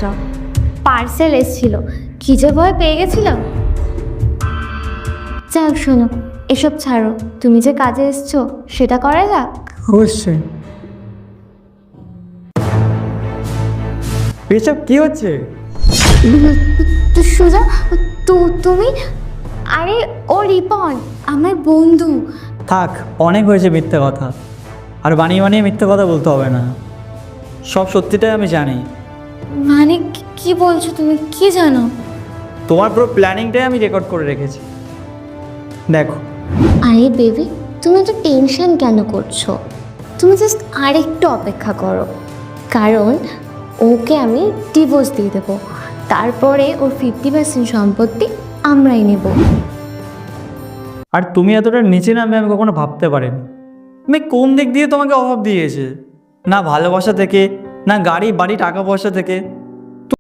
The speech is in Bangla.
সব পার্সেল এসেছিল, কি যে ভয় পেয়ে গেছিলাম। যাক শোনো, এসব ছাড়ো, তুমি যে কাজে এসছো সেটা করা যাক। অবশ্যই। এসব কি হচ্ছে? তো সুজা, তুমি? আরে ও রিপন, আমার বন্ধু। থাক, অনেক হয়েছে মিথ্যে কথা। আর বানিয়ে বানিয়ে মিথ্যে কথা বলতে হবে না, সব সত্যিটাই আমি জানি। মানে কি বলছো তুমি, কি জানো? তোমার পুরো প্ল্যানিংটাই আমি রেকর্ড করে রেখেছি, দেখো। আরে বেবি, তুমি তো টেনশন কেন করছো? তুমি জাস্ট আরেকটু অপেক্ষা করো, কারণ ওকে আমি ডিভোর্স দিয়ে দেবো, তারপরে ওর 50% সম্পত্তি আমরাই নেব। আর তুমি এতটা নিচে নামবে আমি কখনো ভাবতে পারিনি। আমি কোন দিক দিয়ে তোমাকে অভাব দিয়েছে? না ভালোবাসা থেকে, না গাড়ি বাড়ি টাকা পয়সা থেকে,